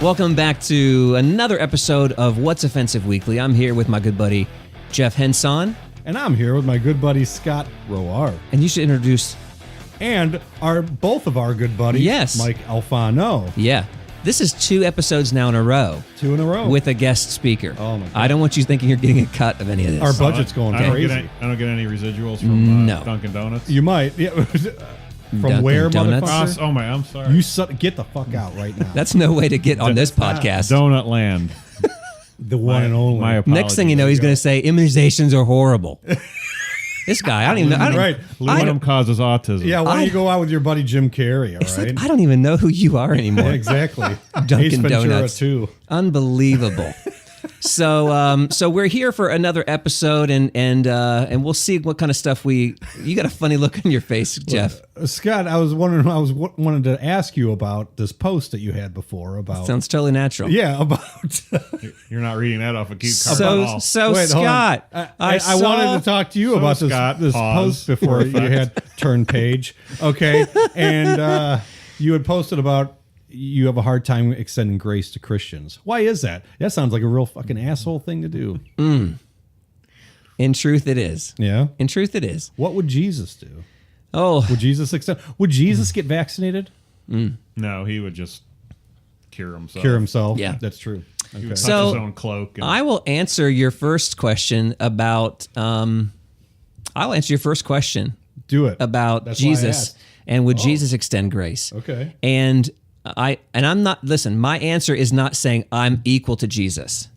Welcome back to another episode of What's Offensive Weekly. I'm here with my good buddy, Jeff Henson. And I'm here with my good buddy, Scott Roar. And you should introduce... And both of our good buddies, yes, Mike Alfano. Yeah. This is 2 episodes now in a row. 2 in a row. With a guest speaker. Oh, my God. I don't want you thinking you're getting a cut of any of this. Our budget's going crazy. I don't get any residuals from Dunkin' Donuts? You might. Yeah. From Dunkin' where, Donuts? motherfucker? Oh, my, I'm sorry. Get the fuck out right now. That's no way to get on this podcast. Donut Land. The one and only. My apologies. Next thing you know, he's going to say, immunizations are horrible. This guy, I don't even know. Right. Aluminum causes autism. Yeah, why don't you go out with your buddy Jim Carrey, all right? Like, I don't even know who you are anymore. Yeah, exactly. Dunkin' Ventura Donuts. too. Unbelievable. So we're here for another episode, and we'll see what kind of stuff you got a funny look on your face, Jeff. Scott, I was wondering. Wanted to ask you about this post that you had before about. Sounds totally natural. Yeah, about. You're not reading that off a cute card. So Wait, Scott, I wanted to talk to you about this post before you had turned page. Okay, and you had posted about. You have a hard time extending grace to Christians. Why is that? That sounds like a real fucking asshole thing to do. In truth, it is. Yeah? In truth, it is. What would Jesus do? Oh. Would Jesus extend? Would Jesus get vaccinated? No, he would just cure himself. Cure himself? Yeah. That's true. He would Okay. touch his own cloak. I will answer your first question about... I'll answer your first question. Do it. About That's why I Jesus. asked. And would Jesus extend grace? Okay. And I'm not... Listen, my answer is not saying I'm equal to Jesus.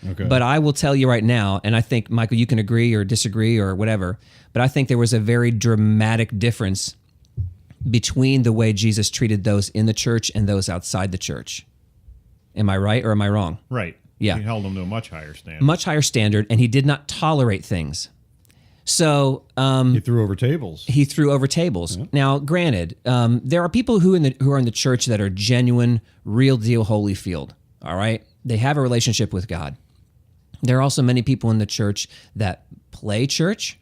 Okay. But I will tell you right now, and I think, Michael, you can agree or disagree or whatever, but I think there was a very dramatic difference between the way Jesus treated those in the church and those outside the church. Am I right or am I wrong? Right. Yeah. He held them to a much higher standard. Much higher standard, and he did not tolerate things. So he threw over tables. He threw over tables. Yeah. Now, granted, there are people who are in the church that are genuine, real deal Holyfield. All right, they have a relationship with God. There are also many people in the church that play church.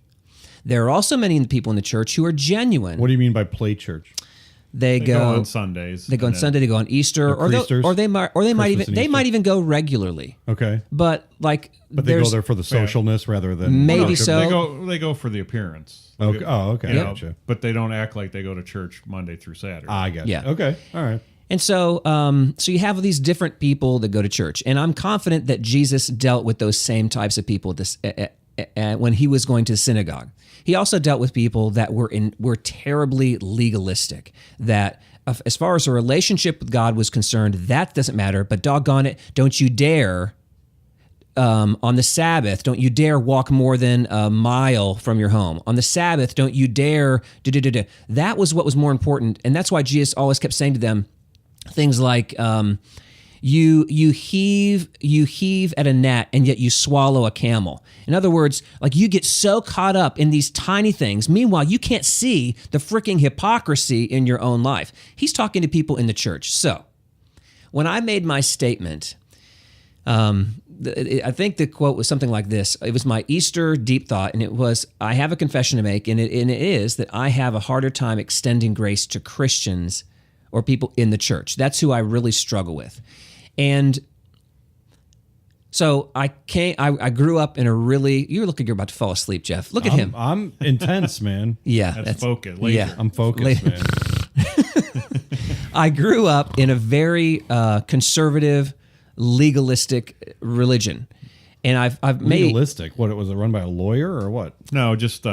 There are also many people in the church who are genuine. What do you mean by play church? They go on Sundays. They go on Sunday. They go on Easter, or they might even go regularly. Okay, but they go there for the socialness rather than maybe so. They go for the appearance. Okay. Oh, okay. Gotcha. But they don't act like they go to church Monday through Saturday. I got you. Yeah. Okay. All right. And so you have these different people that go to church, and I'm confident that Jesus dealt with those same types of people when he was going to the synagogue. He also dealt with people that were terribly legalistic, that as far as a relationship with God was concerned, that doesn't matter, but doggone it, don't you dare, on the Sabbath, don't you dare walk more than a mile from your home. On the Sabbath, don't you dare, That was what was more important, and that's why Jesus always kept saying to them, things like you heave at a gnat and yet you swallow a camel. In other words, like you get so caught up in these tiny things. Meanwhile, you can't see the freaking hypocrisy in your own life. He's talking to people in the church. So when I made my statement, I think the quote was something like this. It was my Easter deep thought, and it was, I have a confession to make, and it is that I have a harder time extending grace to Christians or people in the church. That's who I really struggle with. And so I grew up in a really, you look like you're about to fall asleep, Jeff. Look at him. I'm intense, man. Yeah. That's focused. Yeah. I'm focused, man. I grew up in a very conservative, legalistic religion. And I've made... Legalistic? What, was it run by a lawyer or what? No, just...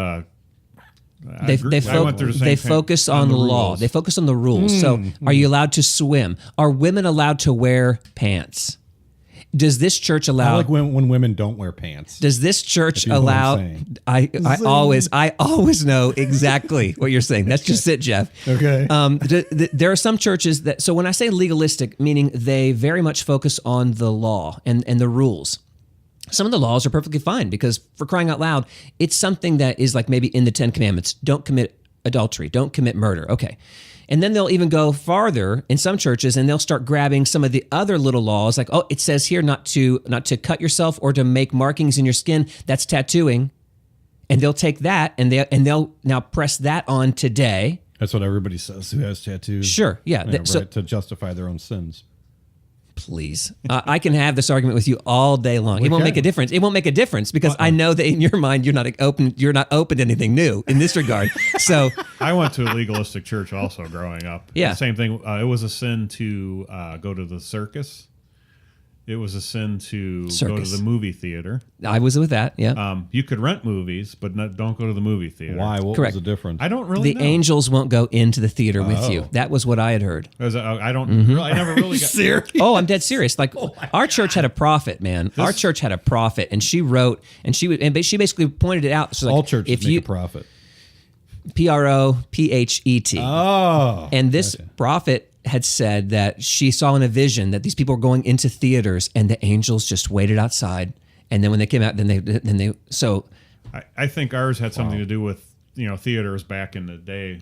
They focus on the law. They focus on the rules. So are you allowed to swim? Are women allowed to wear pants? Does this church allow... I like when women don't wear pants. Does this church allow... I always know exactly what you're saying. That's just it, Jeff. Okay. There are some churches that... So when I say legalistic, meaning they very much focus on the law and the rules. Some of the laws are perfectly fine because, for crying out loud, it's something that is like maybe in the 10 Commandments. Don't commit adultery. Don't commit murder. Okay. And then they'll even go farther in some churches and they'll start grabbing some of the other little laws like, oh, it says here not to cut yourself or to make markings in your skin. That's tattooing. And they'll take that and they'll now press that on today. That's what everybody says who has tattoos. Sure. Yeah. To justify their own sins. Please. I can have this argument with you all day long. It won't make a difference. It won't make a difference because I know that in your mind you're not open to anything new in this regard. So I went to a legalistic church also growing up. Yeah. The same thing. It was a sin to go to the circus. It was a sin to go to the movie theater. I was with that, yeah. You could rent movies, but don't go to the movie theater. Why? What Correct. was the difference? I don't really know. The angels won't go into the theater with you. That was what I had heard. I never really got... Serious? Oh, I'm dead serious. Like our church had a prophet, man. Our church had a prophet, and she wrote, and she basically pointed it out. So like, all churches make a prophet. Prophet. Oh. And this prophet had said that she saw in a vision that these people were going into theaters, and the angels just waited outside. And then when they came out, I think ours had something to do with theaters back in the day.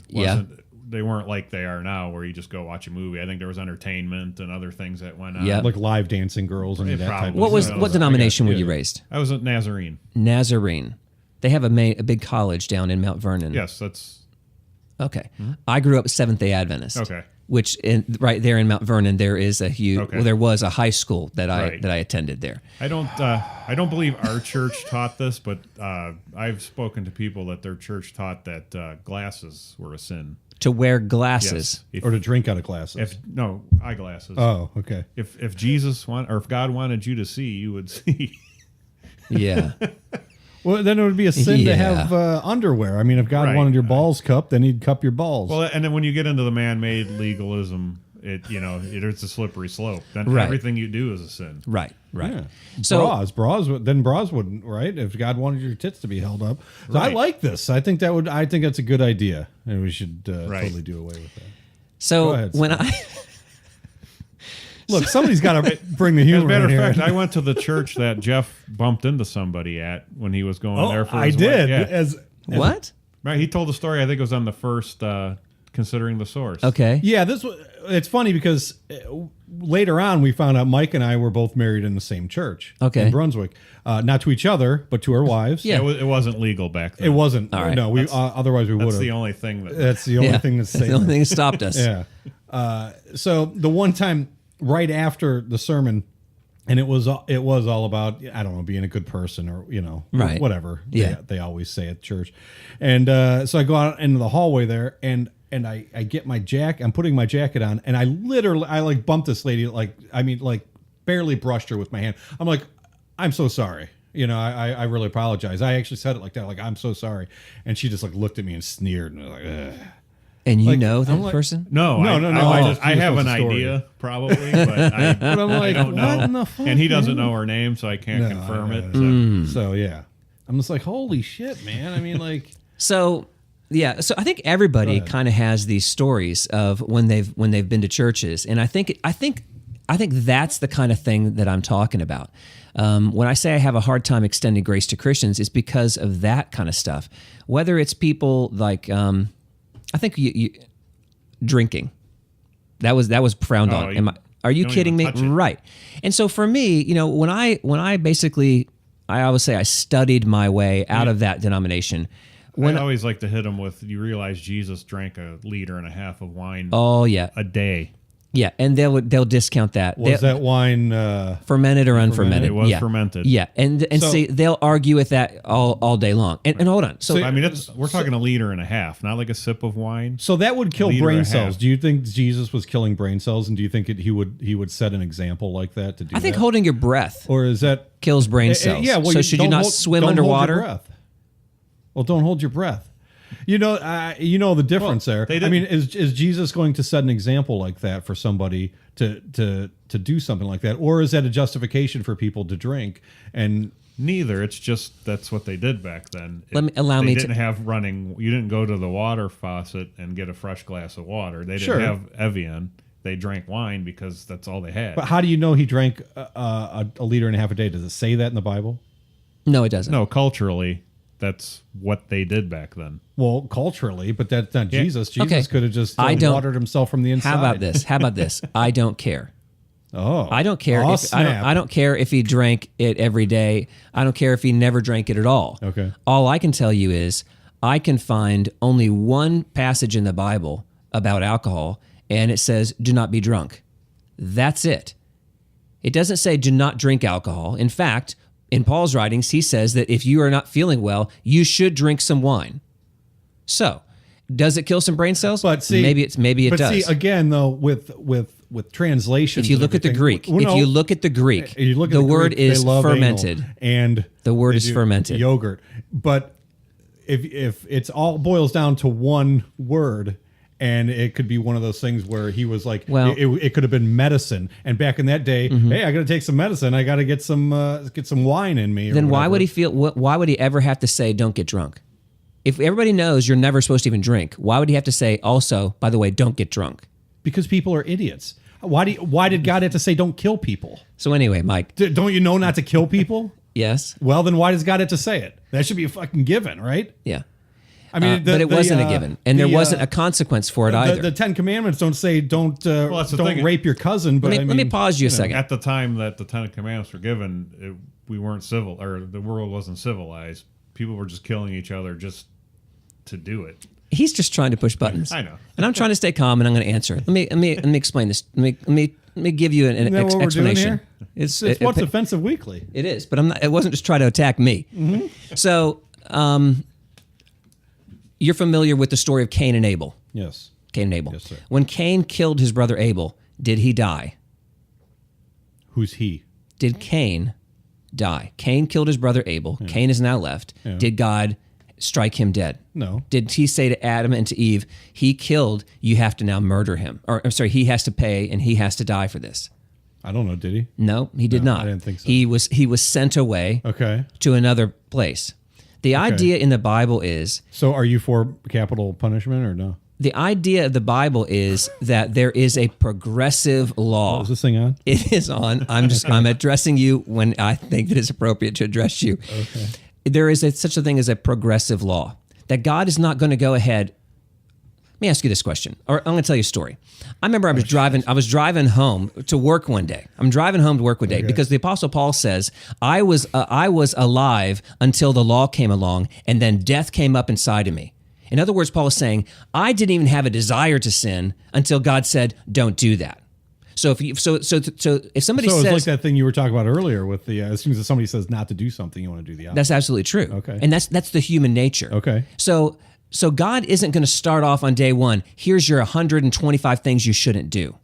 They weren't like they are now, where you just go watch a movie. I think there was entertainment and other things that went on. Yeah. Like live dancing girls and that type of What denomination were you raised? I was a Nazarene. Nazarene. They have a big college down in Mount Vernon. Yes, that's okay. I grew up Seventh-day Adventist. okay. Which right there in Mount Vernon, there is a huge. Okay. Well, there was a high school that I attended there. I don't believe our church taught this, but I've spoken to people that their church taught that glasses were a sin. To wear glasses, Yes. or to drink out of glasses. Eyeglasses. Oh, okay. If Jesus if God wanted you to see, you would see. Yeah. Well, then it would be a sin to have underwear. I mean, if God wanted your balls cupped, then he'd cup your balls. Well, and then when you get into the man-made legalism, it's a slippery slope. Then everything you do is a sin. Right. Yeah. So bras wouldn't, right? If God wanted your tits to be held up. So I like this. I think that's a good idea, and we should totally do away with that. So ahead, when Look, somebody's got to bring the humor. As a matter in of here. fact, I went to the church that Jeff bumped into somebody at when he was going there for I his did. wedding. Yeah. what? Right, he told the story. I think it was on the first Considering the Source. Okay. Yeah, it's funny because later on we found out Mike and I were both married in the same church. Okay. In Brunswick, not to each other, but to our wives. Yeah. It wasn't legal back then. It wasn't. All right. No, we otherwise we would have. That's the only thing that. That's the only thing that's safe. the only thing that stopped us. Yeah. So the one time right after the sermon, and it was all about, I don't know, being a good person or Right. whatever. Yeah. They always say at church, and so I go out into the hallway there, and I get my jacket. I'm putting my jacket on, and I like bumped this lady, like barely brushed her with my hand. I'm like, I'm so sorry. I really apologize. I actually said it like that, like, I'm so sorry. And she just like looked at me and sneered, and I was like, ugh. And you Like, know that I'm like- person? No. I have an idea probably, but But I'm like, I don't know. what in the fuck? And he doesn't man? know her name, so I can't confirm it. So yeah, I'm just like, holy shit, man. I mean, like, So yeah, so I think everybody kind of has these stories of when they've been to churches, and I think that's the kind of thing that I'm talking about. When I say I have a hard time extending grace to Christians, it's because of that kind of stuff. Whether it's people like, I think you drinking, that was frowned on. Are you kidding me? Right. And so for me, when I basically, I always say I studied my way out of that denomination. I always like to hit them with, you realize Jesus drank 1.5 liters of wine a day. Yeah, and they'll discount that. was that wine fermented or unfermented? It was fermented. Yeah, and so, see, they'll argue with that all day long. And hold on. So I mean, we're talking 1.5 liters, not like a sip of wine. So that would kill brain cells. half. Do you think Jesus was killing brain cells, and do you think he would set an example like that to do? I think that? holding your breath or is that kills brain cells. Yeah. Well, so should you not swim underwater? Hold your breath. Well, don't hold your breath. The difference there. I mean, is Jesus going to set an example like that for somebody to do something like that, or is that a justification for people to drink? And neither. It's just that's what they did back then. They didn't have running. You didn't go to the water faucet and get a fresh glass of water. They didn't have Evian. They drank wine because that's all they had. But how do you know he drank a 1.5 liters a day? Does it say that in the Bible? No, it doesn't. No, culturally, that's what they did back then. Well, culturally, but that's not Jesus. Jesus could have just watered himself from the inside. How about this? I don't care. Oh, I don't care. I don't care if he drank it every day. I don't care if he never drank it at all. Okay. All I can tell you is I can find only one passage in the Bible about alcohol, and it says, "Do not be drunk." That's it. It doesn't say do not drink alcohol. In fact, in Paul's writings, he says that if you are not feeling well, you should drink some wine. So, does it kill some brain cells? But see, maybe it does. But see, again, though, with translations, if you look at the Greek, the word is fermented. And the word is fermented. Yogurt. But if it's all boils down to one word, and it could be one of those things where he was like, well, it could have been medicine. And back in that day, hey, I got to take some medicine. I got to get some wine in me. Then why would he why would he ever have to say, don't get drunk? If everybody knows you're never supposed to even drink, why would he have to say, also, by the way, don't get drunk? Because people are idiots. Why did God have to say don't kill people? So anyway, Mike. Don't you know not to kill people? Yes. Well, then why does God have to say it? That should be a fucking given, right? Yeah. I mean, but it wasn't a given, and there wasn't a consequence for it either. The Ten Commandments don't say don't rape your cousin. But let me pause you a second. At the time that the Ten Commandments were given, we weren't civil, or the world wasn't civilized. People were just killing each other just to do it. He's just trying to push buttons. I know, and I'm trying to stay calm, and I'm going to answer it. Let me explain this. Let me give you an explanation. It's What's Offensive Weekly. It is, but I'm not. It wasn't just trying to attack me. Mm-hmm. So, you're familiar with the story of Cain and Abel. Yes. Cain and Abel. Yes, sir. When Cain killed his brother Abel, did he die? Who's he? Did Cain die? Cain killed his brother Abel. Yeah. Cain is now left. Yeah. Did God strike him dead? No. Did he say to Adam and to Eve, he killed, you have to now murder him? Or I'm sorry, he has to pay and he has to die for this. I don't know, did he? No, he did not. I didn't think so. He was sent away to another place. The idea in the Bible is... So are you for capital punishment or no? The idea of the Bible is that there is a progressive law. Oh, is this thing on? It is on. I'm addressing you when I think that it's appropriate to address you. Okay. There is such a thing as a progressive law, that God is not going to go ahead. Let me ask you this question, or I'm going to tell you a story. I remember I was driving home to work one day. I'm driving home to work one day because the Apostle Paul says, I was alive until the law came along, and then death came up inside of me. In other words, Paul is saying, I didn't even have a desire to sin until God said, don't do that. So if somebody says, it's like that thing you were talking about earlier with the as soon as somebody says not to do something, you want to do the opposite. That's absolutely true. Okay, and that's the human nature. Okay, so God isn't going to start off on day one. Here's your 125 things you shouldn't do.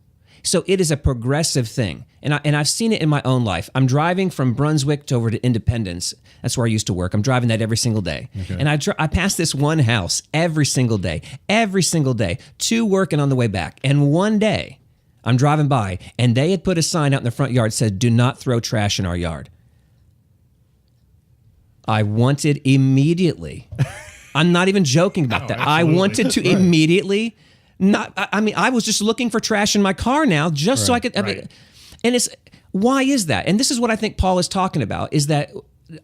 So it is a progressive thing, and I've seen it in my own life. I'm driving from Brunswick to over to Independence. That's where I used to work. I'm driving that every single day, and I pass this one house every single day, to work and on the way back. And one day, I'm driving by, and they had put a sign out in the front yard that said, do not throw trash in our yard. I wanted immediately, I'm not even joking about that. Absolutely. I wanted to immediately, I was just looking for trash in my car now, just so I could, and why is that? And this is what I think Paul is talking about, is that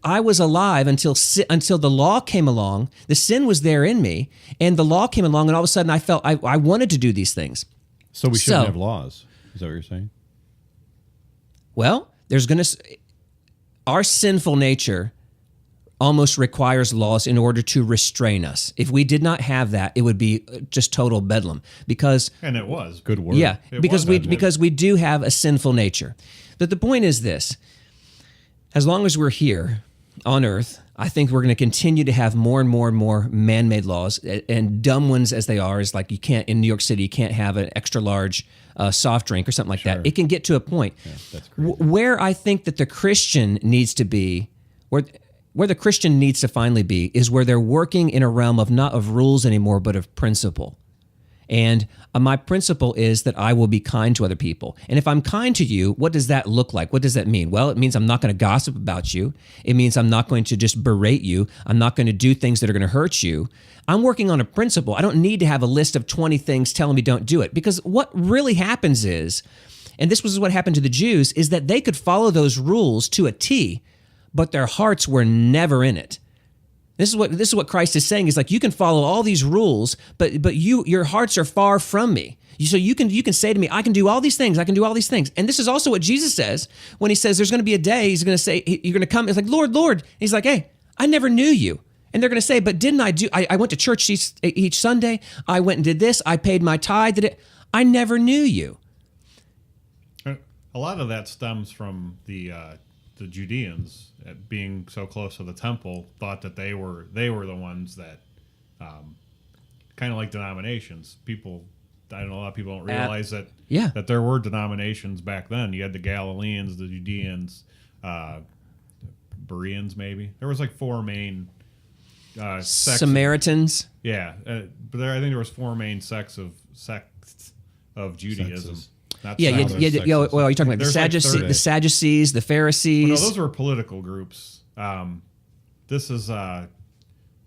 I was alive until the law came along, the sin was there in me, and the law came along, and all of a sudden I felt I wanted to do these things. So we shouldn't have laws. Is that what you're saying? Well, our sinful nature almost requires laws in order to restrain us. If we did not have that, it would be just total bedlam. And it was. Good word. Yeah, because we do have a sinful nature. But the point is this: as long as we're here on Earth, I think we're going to continue to have more and more and more man-made laws, and dumb ones as they are, is like you can't, in New York City, you can't have an extra large soft drink or something like that. It can get to a point where I think that the Christian needs to be, where the Christian needs to finally be, is where they're working in a realm of not of rules anymore, but of principle. And my principle is that I will be kind to other people. And if I'm kind to you, what does that look like? What does that mean? Well, it means I'm not going to gossip about you. It means I'm not going to just berate you. I'm not going to do things that are going to hurt you. I'm working on a principle. I don't need to have a list of 20 things telling me don't do it. Because what really happens is, and this was what happened to the Jews, is that they could follow those rules to a T, but their hearts were never in it. This is what Christ is saying. Is like, you can follow all these rules, but your hearts are far from me. So you can say to me, I can do all these things. I can do all these things. And this is also what Jesus says when he says there's going to be a day he's going to say, you're going to come. It's like, Lord, Lord. And he's like, hey, I never knew you. And they're going to say, but didn't I do? I went to church each Sunday. I went and did this. I paid my tithe. I never knew you. A a lot of that stems from the Judeans being so close to the temple, thought that they were the ones that, kind of like denominations. People, I don't know, a lot of people don't realize that there were denominations back then. You had the Galileans, the Judeans, Bereans, maybe. There was like 4 main sects. Samaritans. Yeah, but I think there was 4 main sects of Judaism. Well, you're talking about the Sadducees, the Pharisees. Well, no, those were political groups. This is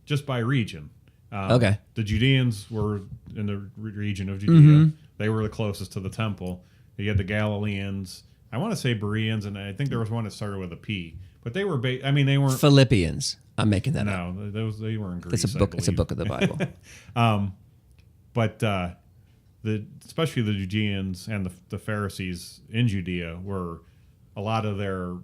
just by region. Okay. The Judeans were in the region of Judea. Mm-hmm. They were the closest to the temple. You had the Galileans. I want to say Bereans, and I think there was one that started with a P. But they were, they weren't Philippians. I'm making that up. No, they were in Greece. It's a book. It's a book of the Bible. But especially the Judeans and the Pharisees in Judea were, a lot of their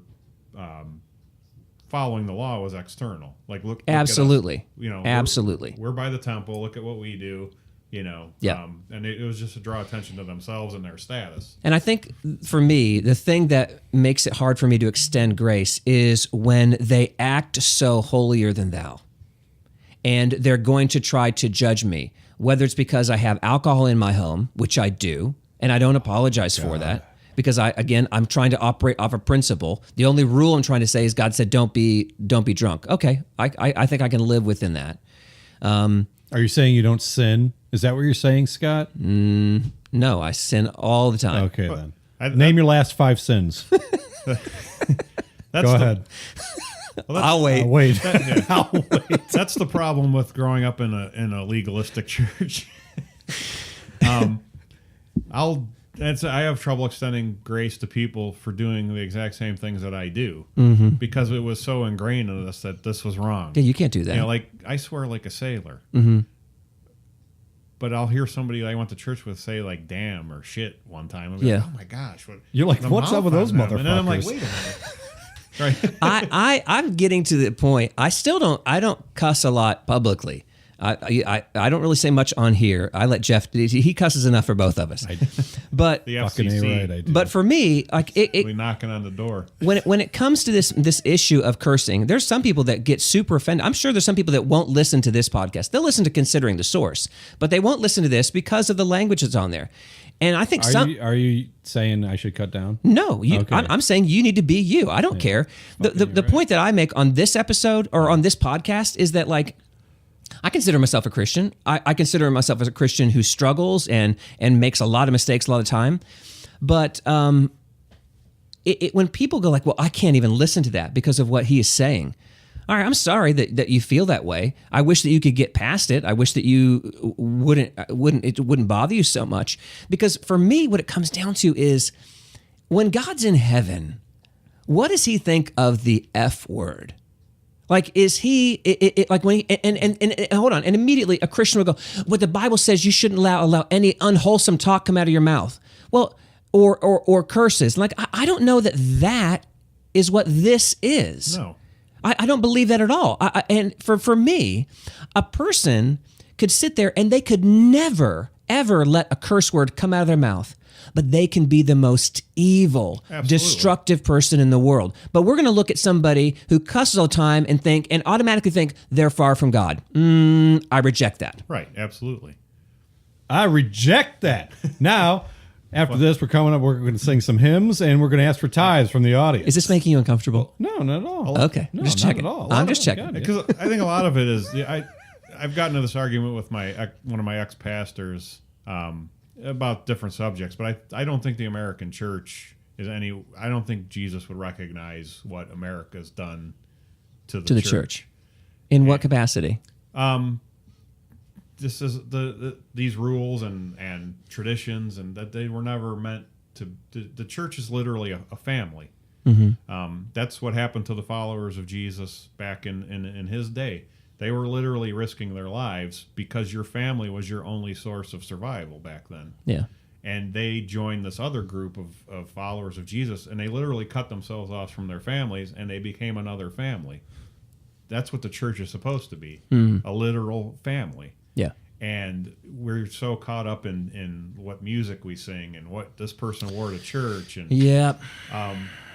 following the law was external. Like look absolutely, at us, absolutely. We're by the temple. Look at what we do. Yeah. And it was just to draw attention to themselves and their status. And I think for me, the thing that makes it hard for me to extend grace is when they act so holier than thou, and they're going to try to judge me. Whether it's because I have alcohol in my home, which I do, and I don't apologize for that, because I'm trying to operate off a principle. The only rule I'm trying to say is God said, don't be drunk. Okay, I think I can live within that. Are you saying you don't sin? Is that what you're saying, Scott? No, I sin all the time. Okay, then. Name your last 5 sins. Go ahead. Well, I'll wait. I'll wait. I'll wait. That's the problem with growing up in a legalistic church. I have trouble extending grace to people for doing the exact same things that I do, because it was so ingrained in us that this was wrong. Yeah, you can't do that. Like I swear like a sailor. Mm-hmm. But I'll hear somebody that I went to church with say like "damn" or "shit" one time. I'll be like, oh my gosh! You're like, what's up with those motherfuckers? And then I'm like, wait a minute. Right. I'm getting to the point. I don't cuss a lot publicly. I don't really say much on here. I let Jeff. He cusses enough for both of us. But the FCC. Right, but for me, like we knocking on the door. When it comes to this issue of cursing, there's some people that get super offended. I'm sure there's some people that won't listen to this podcast. They'll listen to Considering the Source, but they won't listen to this because of the language that's on there. And I think are you saying I should cut down? No, I'm saying you need to be you. I don't care. The point that I make on this episode or on this podcast is that, like, I consider myself a Christian. I consider myself as a Christian who struggles and makes a lot of mistakes a lot of time. But when people go like, well, I can't even listen to that because of what he is saying. All right, I'm sorry that you feel that way. I wish that you could get past it. I wish that you wouldn't bother you so much. Because for me, what it comes down to is when God's in heaven, what does he think of the F word? Like, is he like when he and hold on, and immediately a Christian will go, "But the Bible says you shouldn't allow any unwholesome talk come out of your mouth." Well, or curses. Like, I don't know that is what this is. No. I don't believe that at all. And for me, a person could sit there and they could never, ever let a curse word come out of their mouth, but they can be the most evil, destructive person in the world. But we're going to look at somebody who cusses all the time and automatically think they're far from God. I reject that. Right, absolutely. I reject that. Now, after this, we're going to sing some hymns, and we're going to ask for tithes from the audience. Is this making you uncomfortable? No, not at all. Okay, no, just checking. I'm just checking. Because I think a lot of it is, I've gotten into this argument with one of my ex-pastors about different subjects, but I don't think the American church I don't think Jesus would recognize what America's done to the church. In what capacity? This is these rules and traditions, and that they were never meant to. The church is literally a family. Mm-hmm. That's what happened to the followers of Jesus back in his day. They were literally risking their lives because your family was your only source of survival back then. Yeah. And they joined this other group of followers of Jesus, and they literally cut themselves off from their families, and they became another family. That's what the church is supposed to be, a literal family. Yeah. and we're so caught up in what music we sing and what this person wore to church, and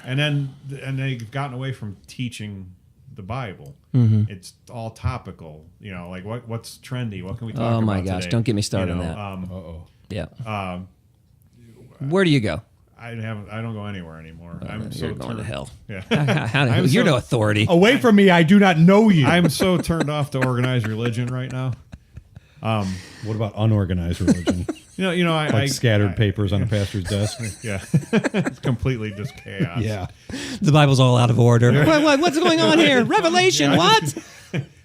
and they've gotten away from teaching the Bible. It's all topical, like what's trendy, what can we talk about? Oh my gosh, today? don't get me started on that. Yeah. Where do you go? I don't go anywhere anymore. You're going to hell. Yeah. You're no authority. Away from me, I do not know you. I'm so turned off to organized religion right now. What about unorganized religion? I scattered papers on a pastor's desk. Yeah, it's completely just chaos. Yeah, the Bible's all out of order. What's going on here? Revelation? What?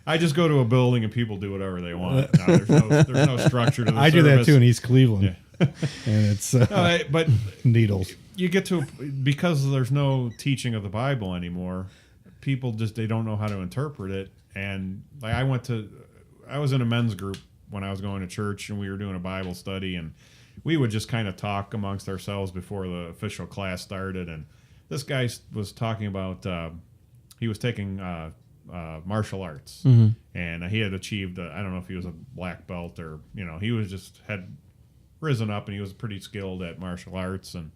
I just go to a building and people do whatever they want. No, there's no structure to the I service. do that too in East Cleveland. Yeah. And it's but needles. You get to, because there's no teaching of the Bible anymore, people they don't know how to interpret it. And like I was in a men's group when I was going to church, and we were doing a Bible study, and we would just kind of talk amongst ourselves before the official class started. And this guy was talking about he was taking martial arts, and he had achieved I don't know if he was a black belt or he was had risen up, and he was pretty skilled at martial arts. And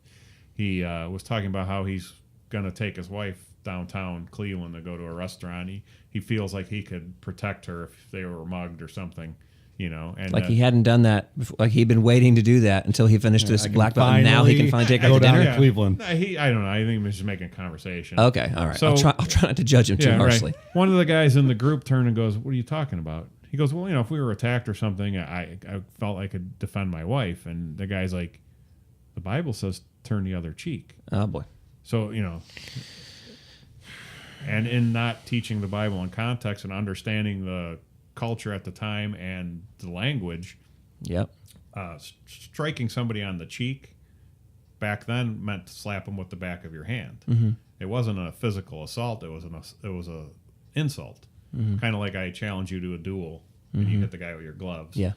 he was talking about how he's going to take his wife downtown Cleveland to go to a restaurant. He feels like he could protect her if they were mugged or something, And like he hadn't done that before, like he'd been waiting to do that until he finished his black belt, and now he can finally take her to dinner. To Cleveland. I don't know. I think he was just making conversation. Okay, all right. So, I'll try not to judge him too harshly. Right. One of the guys in the group turned and goes, "What are you talking about?" He goes, "Well, if we were attacked or something, I felt I could defend my wife." And the guy's like, "The Bible says turn the other cheek." Oh boy. So and in not teaching the Bible in context and understanding the culture at the time and the language, yep, striking somebody on the cheek back then meant to slap them with the back of your hand. It wasn't a physical assault; it was a insult. Kind of like I challenge you to a duel and you hit the guy with your gloves. Yeah.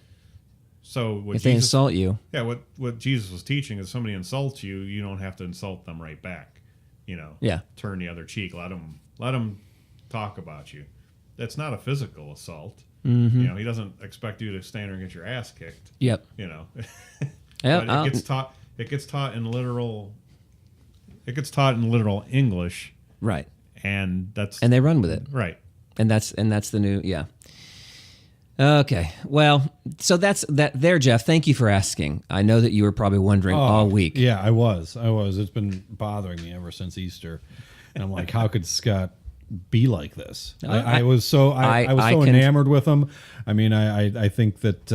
So if they insult you, what Jesus was teaching is somebody insults you, you don't have to insult them right back. Yeah. Turn the other cheek. Let them talk about you. That's not a physical assault. He doesn't expect you to stand there and get your ass kicked. Yep. But Yeah. it gets taught in literal English. Right. And they run with it. Right. And that's the new, yeah. Okay. Well, so that's that there, Jeff. Thank you for asking. I know that you were probably wondering all week. Yeah, I was. It's been bothering me ever since Easter. And I'm like, how could Scott be like this? I was so enamored with him. I mean, I think that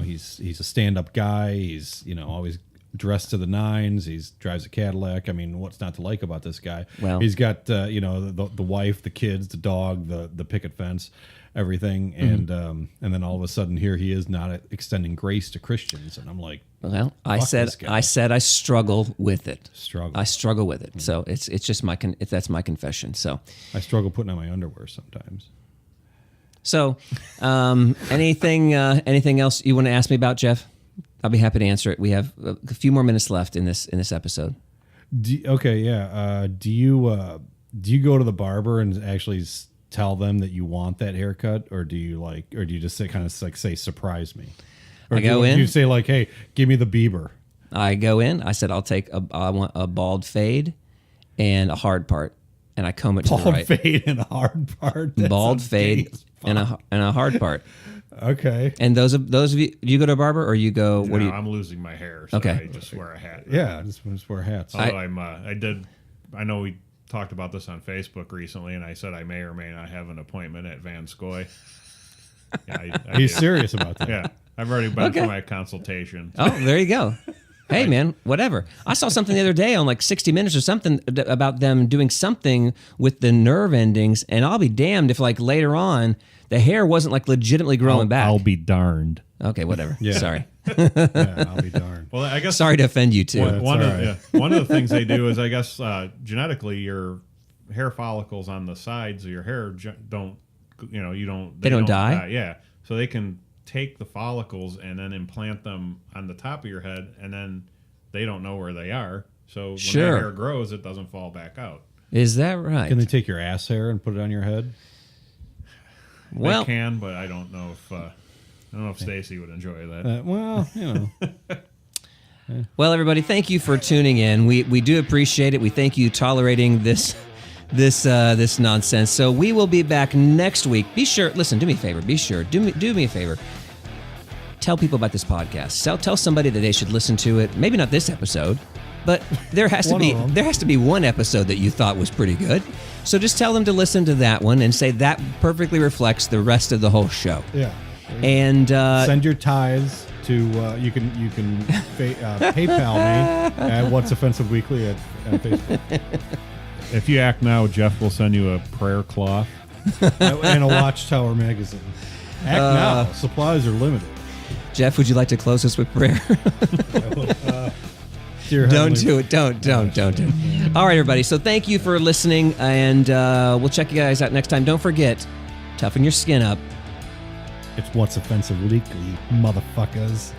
he's a stand-up guy. He's always dressed to the nines. He drives a Cadillac. I mean, what's not to like about this guy? Well, he's got the wife, the kids, the dog, the picket fence, everything, and then all of a sudden here he is not extending grace to Christians, and I'm like, well, I said I struggle with it. I struggle with it. Mm-hmm. So it's just that's my confession. So I struggle putting on my underwear sometimes. So anything else you want to ask me about, Jeff? I'll be happy to answer it. We have a few more minutes left in this episode. Do you go to the barber and actually tell them that you want that haircut, or do you just say surprise me? Or I go in. Do you say like, hey, give me the Bieber? I go in. I said I want a bald fade and a hard part, and I comb it to the right. Bald fade and a hard part. Bald fade and a hard part. Okay. And those of you go to a barber, or you go? No, I'm losing my hair, so okay. I just wear a hat. Yeah, just wear hats. Although I know we talked about this on Facebook recently, and I said I may or may not have an appointment at Van Scoy. Yeah, He's serious about that. Yeah, I've already been for my consultation. Oh, there you go. Hey, man, whatever. I saw something the other day on like 60 Minutes or something about them doing something with the nerve endings, and I'll be damned if like later on the hair wasn't like legitimately growing back. I'll be darned. Okay, whatever. Yeah. Sorry. Yeah, I'll be darned. Well, I guess sorry to offend you too. One of the things they do is, I guess, genetically, your hair follicles on the sides of your hair don't die. Yeah, so they can take the follicles and then implant them on the top of your head, and then they don't know where they are. So when that hair grows, it doesn't fall back out. Is that right? Can they take your ass hair and put it on your head? Well, they can, but I don't know if. I don't know if Stacy would enjoy that. Well, you know. Well, everybody, thank you for tuning in. We do appreciate it. We thank you tolerating this nonsense. So we will be back next week. Be sure, listen, do me a favor. Be sure, do me a favor. Tell people about this podcast. Tell somebody that they should listen to it. Maybe not this episode, but there has to be one episode that you thought was pretty good. So just tell them to listen to that one and say that perfectly reflects the rest of the whole show. Yeah. And send your tithes to you can PayPal me at What's Offensive Weekly at Facebook. If you act now, Jeff will send you a prayer cloth and a Watchtower magazine. Act now. Supplies are limited. Jeff, would you like to close us with prayer? Don't do it. Don't do it. All right, everybody. So thank you for listening, and we'll check you guys out next time. Don't forget, toughen your skin up. It's What's Offensive Weekly, motherfuckers.